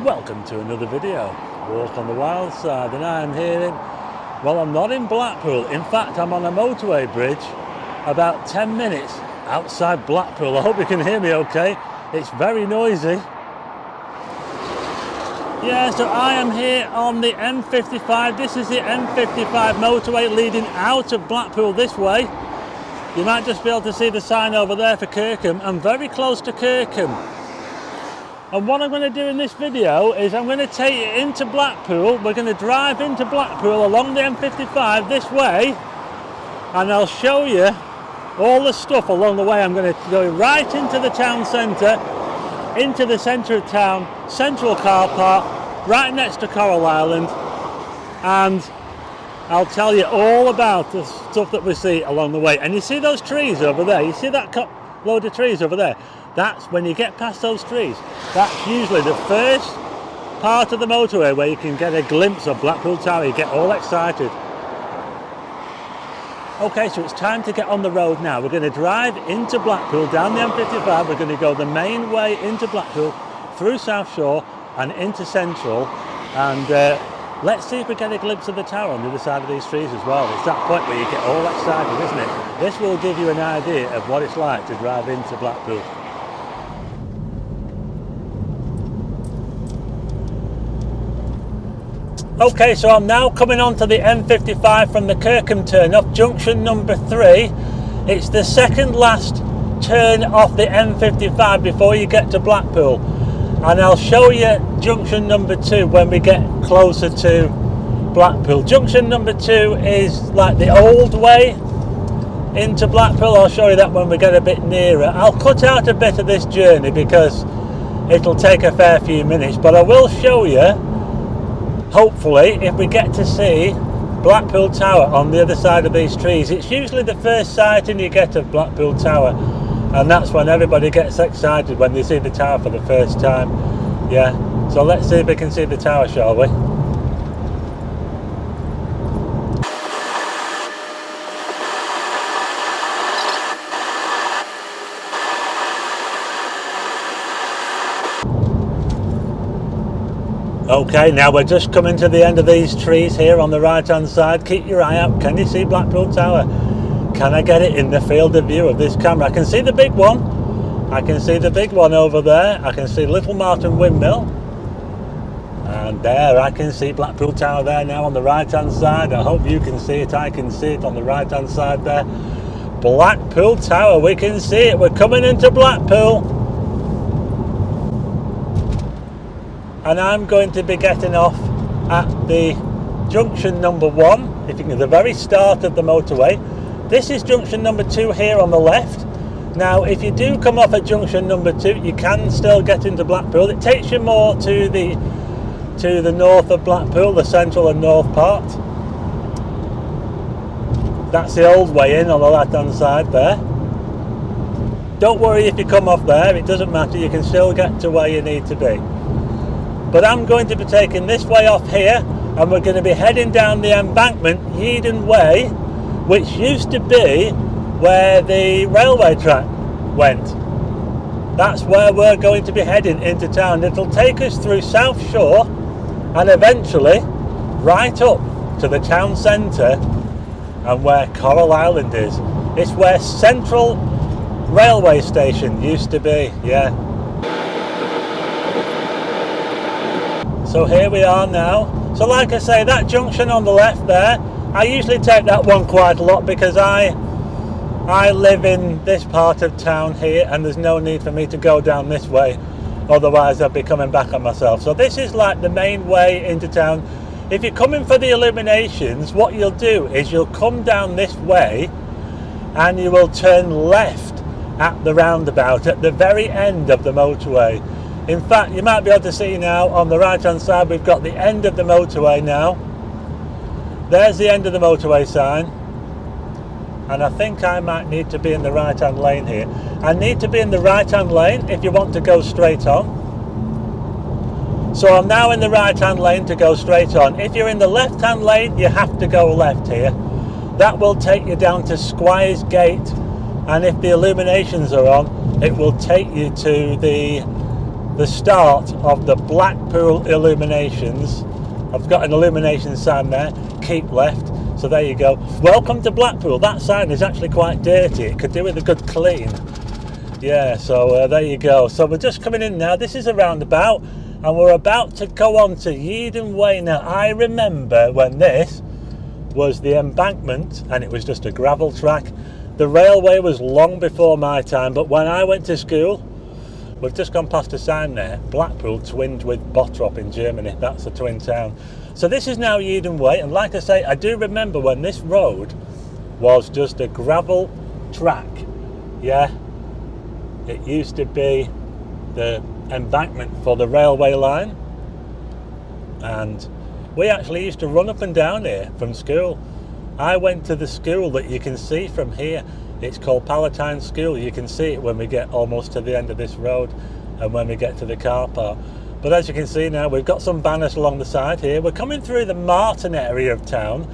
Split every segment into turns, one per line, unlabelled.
Welcome to another video, Walk on the Wild Side, and I'm here in, well, I'm not in Blackpool. In fact, I'm on a motorway bridge about 10 minutes outside Blackpool. I hope you can hear me okay. It's very noisy. Yeah, so I am here on the M55. This is the M55 motorway leading out of Blackpool this way. You might just be able to see the sign over there for Kirkham. I'm very close to Kirkham. And what I'm going to do in this video is I'm going to take you into Blackpool. We're going to drive into Blackpool along the M55 this way, and I'll show you all the stuff along the way. I'm going to go right into the town centre, into the centre of town, central car park, right next to Coral Island, and I'll tell you all about the stuff that we see along the way. And you see those trees over there? You see that load of trees over there? That's when you get past those trees. That's usually the first part of the motorway where you can get a glimpse of Blackpool Tower. You get all excited. Okay, so it's time to get on the road now. We're going to drive into Blackpool down the M55. We're going to go the main way into Blackpool, through South Shore and into Central. And let's see if we get a glimpse of the tower on the other side of these trees as well. It's that point where you get all excited, isn't it? This will give you an idea of what it's like to drive into Blackpool. Okay, so I'm now coming onto the M55 from the Kirkham turn off, junction number 3. It's the second last turn off the M55 before you get to Blackpool. And I'll show you junction number 2 when we get closer to Blackpool. Junction number 2 is like the old way into Blackpool. I'll show you that when we get a bit nearer. I'll cut out a bit of this journey because it'll take a fair few minutes, but I will show you, hopefully, if we get to see Blackpool Tower on the other side of these trees. It's usually the first sighting you get of Blackpool Tower, and that's when everybody gets excited when they see the tower for the first time. Yeah, so let's see if we can see the tower, shall we? Okay, now we're just coming to the end of these trees here on the right hand side. Keep your eye out. Can you see Blackpool Tower? Can I get it in the field of view of this camera? I can see the big one. I can see the big one over there. I can see Little Martin Windmill. And there, I can see Blackpool Tower there now on the right hand side. I hope you can see it. I can see it on the right hand side there. Blackpool Tower, we can see it. We're coming into Blackpool. And I'm going to be getting off at the junction number 1, if you can, at the very start of the motorway. This is junction number 2 here on the left. Now, if you do come off at junction number 2, you can still get into Blackpool. It takes you more to the north of Blackpool, the central and north part. That's the old way in on the left-hand side there. Don't worry if you come off there, it doesn't matter, you can still get to where you need to be. But I'm going to be taking this way off here, and we're going to be heading down the embankment, Yeadon Way, which used to be where the railway track went. That's where we're going to be heading into town. It'll take us through South Shore and eventually right up to the town centre and where Coral Island is. It's where Central Railway Station used to be, yeah. So here we are now. So like I say, that junction on the left there, I usually take that one quite a lot because I live in this part of town here and there's no need for me to go down this way, otherwise I'd be coming back on myself. So this is like the main way into town. If you're coming for the illuminations, what you'll do is you'll come down this way and you will turn left at the roundabout at the very end of the motorway. In fact, you might be able to see now on the right hand side we've got the end of the motorway now. There's the end of the motorway sign, and I think I might need to be in the right hand lane here. I need to be in the right hand lane if you want to go straight on. So I'm now in the right hand lane to go straight on. If you're in the left hand lane, you have to go left here. That will take you down to Squires Gate, and if the illuminations are on, it will take you to the the start of the Blackpool illuminations. I've got an illumination sign there, keep left. So there you go. Welcome to Blackpool. That sign is actually quite dirty. It could do with a good clean. Yeah, so there you go. So we're just coming in now. This is a roundabout, and we're about to go on to Yeadon Way. Now, I remember when this was the embankment and it was just a gravel track. The railway was long before my time, but when I went to school, we've just gone past a sign there, Blackpool twinned with Bottrop in Germany. That's a twin town. So this is now Yeadon Way, and like I say, I do remember when this road was just a gravel track. Yeah, it used to be the embankment for the railway line, and we actually used to run up and down here from school. I went to the school that you can see from here. It's called Palatine School. You can see it when we get almost to the end of this road and when we get to the car park. But as you can see now, we've got some banners along the side here. We're coming through the Marton area of town.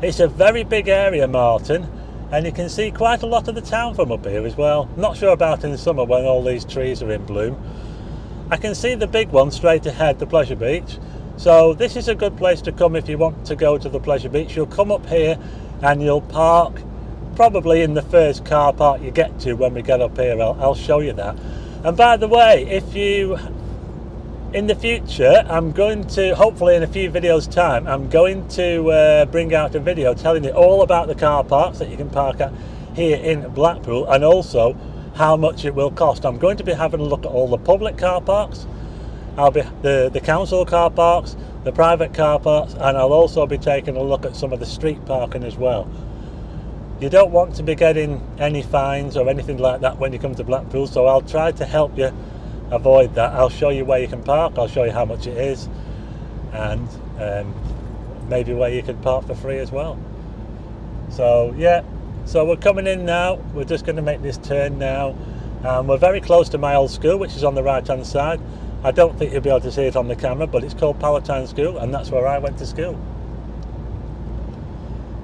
It's a very big area, Marton, and you can see quite a lot of the town from up here as well. Not sure about in summer when all these trees are in bloom. I can see the big one straight ahead, the Pleasure Beach. So this is a good place to come if you want to go to the Pleasure Beach. You'll come up here and you'll park probably in the first car park you get to when we get up here. I'll show you that. And by the way, if you, in the future, I'm going to, hopefully in a few videos time, I'm going to bring out a video telling you all about the car parks that you can park at here in Blackpool, and also how much it will cost. I'm going to be having a look at all the public car parks. I'll be the council car parks, the private car parks, and I'll also be taking a look at some of the street parking as well. You don't want to be getting any fines or anything like that when you come to Blackpool, so I'll try to help you avoid that. I'll show you where you can park, I'll show you how much it is, and maybe where you can park for free as well. So yeah, so we're coming in now. We're just going to make this turn now, and we're very close to my old school, which is on the right hand side. I don't think you'll be able to see it on the camera, but it's called Palatine School, and that's where I went to school.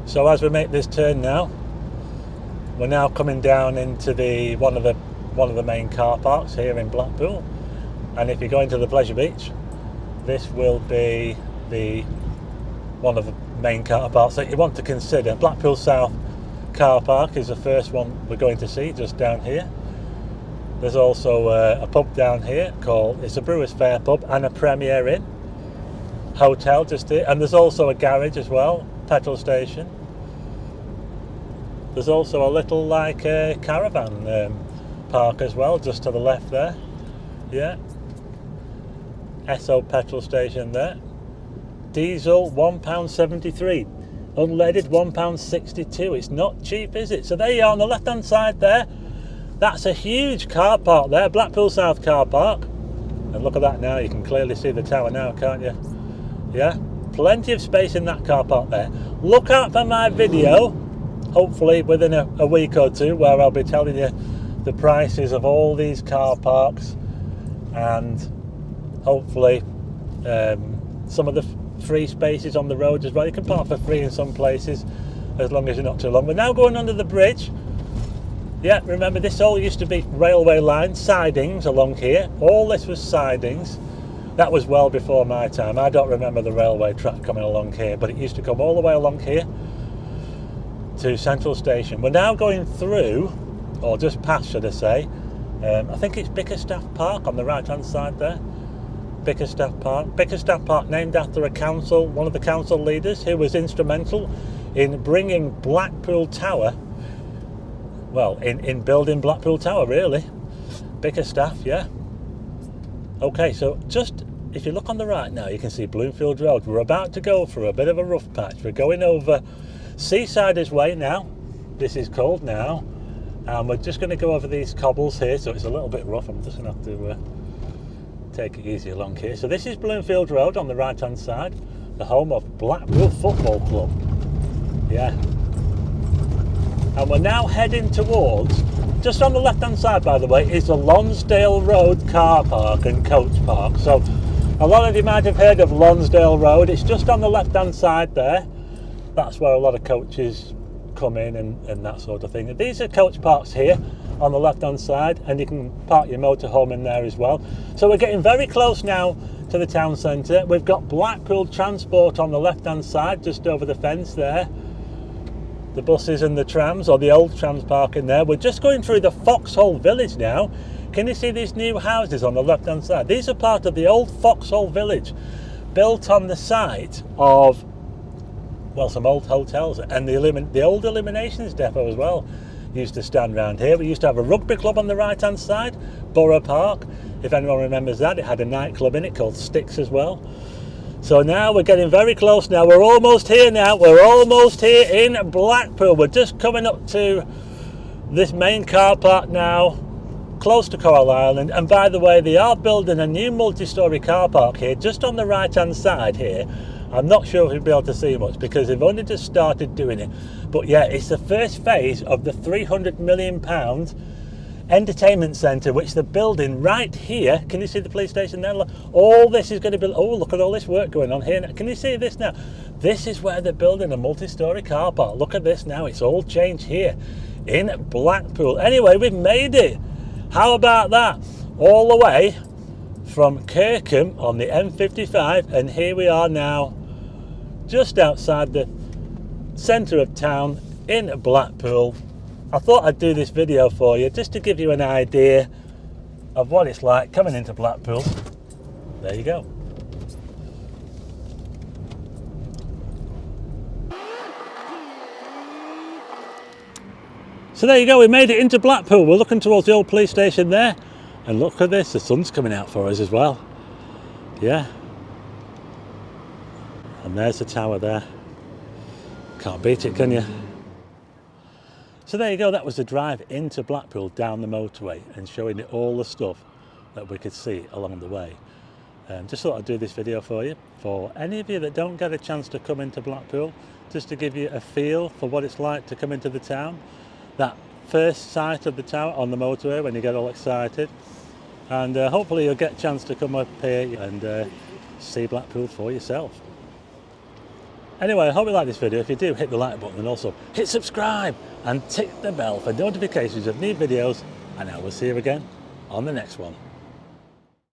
So as we make this turn now, we're now coming down into the one of the main car parks here in Blackpool. And if you're going to the Pleasure Beach, this will be one of the main car parks that you want to consider. Blackpool South car park is the first one we're going to see, just down here. There's also a pub down here called, it's a Brewers Fayre pub, and a Premier Inn hotel just here. And there's also a garage as well, petrol station. There's also a little like caravan park as well, just to the left there. Yeah. Esso petrol station there. Diesel £1.73. Unleaded £1.62. It's not cheap, is it? So there you are on the left hand side there. That's a huge car park there, Blackpool South car park. And look at that now, you can clearly see the tower now, can't you? Yeah, plenty of space in that car park there. Look out for my video, hopefully within a week or two, where I'll be telling you the prices of all these car parks, and hopefully some of the free spaces on the roads as well. You can park for free in some places, as long as you're not too long. We're now going under the bridge. Yeah, remember this all used to be railway line sidings along here. All this was sidings. That was well before my time. I don't remember the railway track coming along here, but it used to come all the way along here to Central Station. We're now going through, or just past should I say, I think it's Bickerstaff Park on the right hand side there. Bickerstaff Park. Bickerstaff Park named after a council, one of the council leaders who was instrumental in bringing Blackpool Tower, well, in building Blackpool Tower really. Bickerstaff, yeah. Okay, so just if you look on the right now, you can see Bloomfield Road. We're about to go through a bit of a rough patch. We're going over Seasiders Way now. This is called now. And we're just going to go over these cobbles here, so it's a little bit rough. I'm just going to have to take it easy along here. So this is Bloomfield Road on the right hand side, the home of Blackpool Football Club. Yeah. And we're now heading towards, just on the left hand side by the way, is the Lonsdale Road car park and coach park. So a lot of you might have heard of Lonsdale Road. It's just on the left hand side there. That's where a lot of coaches come in and that sort of thing. And these are coach parks here. on the left hand side, and you can park your motorhome in there as well. So we're getting very close now to the town centre. We've got Blackpool Transport on the left hand side, just over the fence there. The buses and the trams, or the old trams, parking there. We're just going through the Foxhole Village now. Can you see these new houses on the left hand side? These are part of the old Foxhole Village, built on the site of, well, some old hotels, and the old eliminations depot as well used to stand around here. We used to have a rugby club on the right hand side, Borough Park, if anyone remembers that. It had a nightclub in it called Sticks as well. So now we're getting very close now. We're almost here now. We're almost here in Blackpool. We're just coming up to this main car park now, close to Coral Island. And by the way, they are building a new multi-storey car park here, just on the right hand side here. I'm not sure if you'll be able to see much because they've only just started doing it. But yeah, it's the first phase of the £300 million entertainment centre, which they're building right here. Can you see the police station there? All this is going to be, oh, look at all this work going on here. Can you see this now? This is where they're building a multi-storey car park. Look at this now. It's all changed here in Blackpool. Anyway, we've made it. How about that? All the way from Kirkham on the M55, and here we are now just outside the centre of town in Blackpool. I thought I'd do this video for you just to give you an idea of what it's like coming into Blackpool. There you go. So there you go, we made it into Blackpool. We're looking towards the old police station there. And look at this, the sun's coming out for us as well. Yeah. And there's the tower there. Can't beat it, can you? So there you go, that was the drive into Blackpool down the motorway and showing you all the stuff that we could see along the way. Just thought I'd do this video for you. For any of you that don't get a chance to come into Blackpool, just to give you a feel for what it's like to come into the town. That first sight of the tower on the motorway when you get all excited. And hopefully you'll get a chance to come up here and see Blackpool for yourself. Anyway, I hope you like this video. If you do, hit the like button and also hit subscribe and tick the bell for notifications of new videos, and I will see you again on the next one.